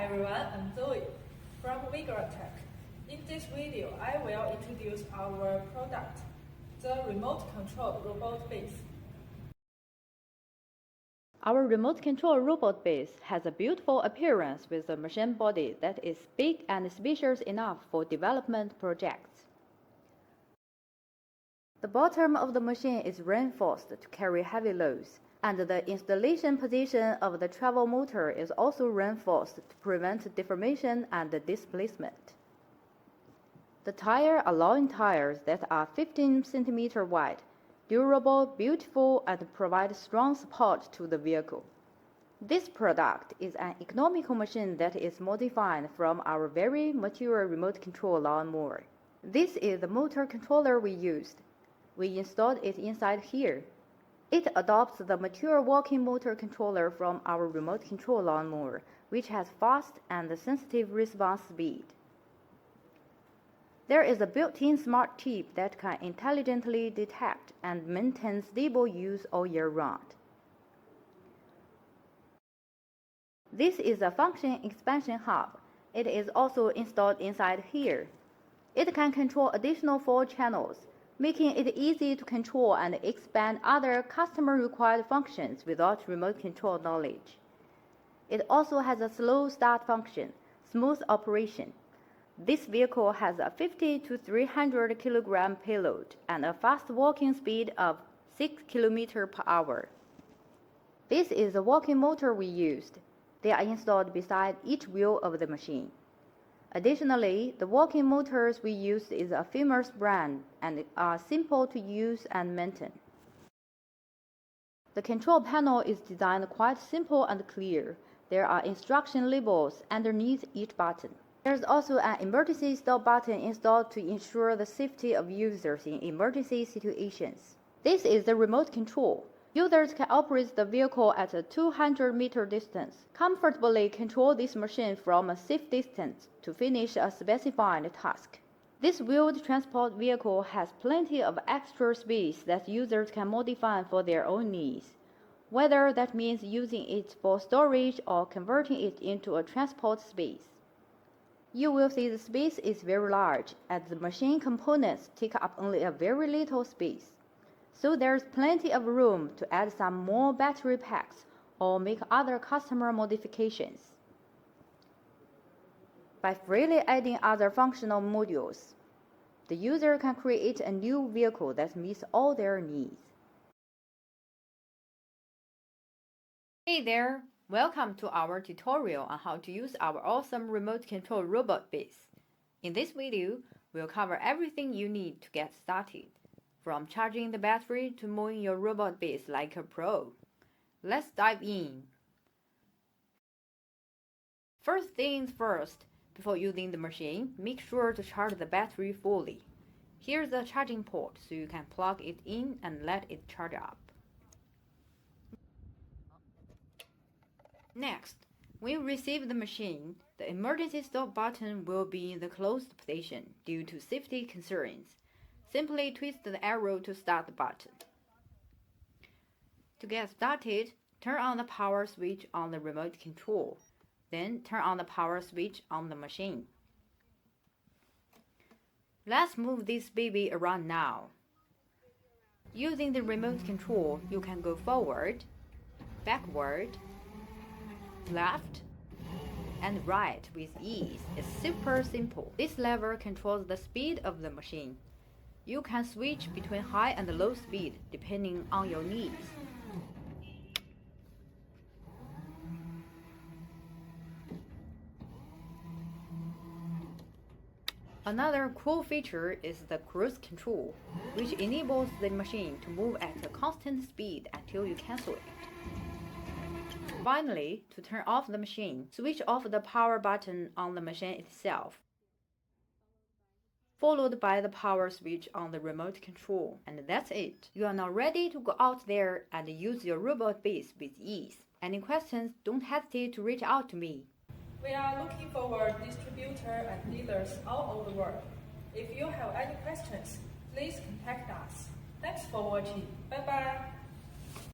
everyone, I'm Zoe from Tech. In this video, I will introduce our product, the remote control robot base. Our remote control robot base has a beautiful appearance with a machine body that is big and spacious enough for development projects. The bottom of the machine is reinforced to carry heavy loads, and the installation position of the travel motor is also reinforced to prevent deformation and displacement. The tires are alloying tires that are 15 cm wide, durable, beautiful, and provide strong support to the vehicle. This product is an economical machine that is modified from our very mature remote control lawnmower. This is the motor controller we used. We installed it inside here. It adopts the mature walking motor controller from our remote control lawnmower, which has fast and sensitive response speed. There is a built-in smart chip that can intelligently detect and maintain stable use all year round. This is a function expansion hub. It is also installed inside here. It can control additional 4 channels, making it easy to control and expand other customer-required functions without remote control knowledge. It also has a slow start function, smooth operation. This vehicle has a 50 to 300 kg payload and a fast walking speed of 6 km per hour. This is the walking motor we used. They are installed beside each wheel of the machine. Additionally, the walking motors we used is a famous brand and are simple to use and maintain. The control panel is designed quite simple and clear. There are instruction labels underneath each button. There's also an emergency stop button installed to ensure the safety of users in emergency situations. This is the remote control. Users can operate the vehicle at a 200-meter distance, comfortably control this machine from a safe distance to finish a specified task. This wheeled transport vehicle has plenty of extra space that users can modify for their own needs, whether that means using it for storage or converting it into a transport space. You will see the space is very large, as the machine components take up only a very little space. So there's plenty of room to add some more battery packs or make other customer modifications. By freely adding other functional modules, the user can create a new vehicle that meets all their needs. Hey there! Welcome to our tutorial on how to use our awesome remote control robot base. In this video, we'll cover everything you need to get started, from charging the battery to moving your robot base like a pro. Let's dive in. First things first, before using the machine, make sure to charge the battery fully. Here's the charging port so you can plug it in and let it charge up. Next, when you receive the machine, the emergency stop button will be in the closed position due to safety concerns. Simply twist the arrow to start the button. To get started, turn on the power switch on the remote control. Then turn on the power switch on the machine. Let's move this baby around now. Using the remote control, you can go forward, backward, left, and right with ease. It's super simple. This lever controls the speed of the machine. You can switch between high and low speed depending on your needs. Another cool feature is the cruise control, which enables the machine to move at a constant speed until you cancel it. Finally, to turn off the machine, switch off the power button on the machine itself, followed by the power switch on the remote control. And that's it. You are now ready to go out there and use your robot base with ease. Any questions, don't hesitate to reach out to me. We are looking for distributors and dealers all over the world. If you have any questions, please contact us. Thanks for watching. Bye-bye.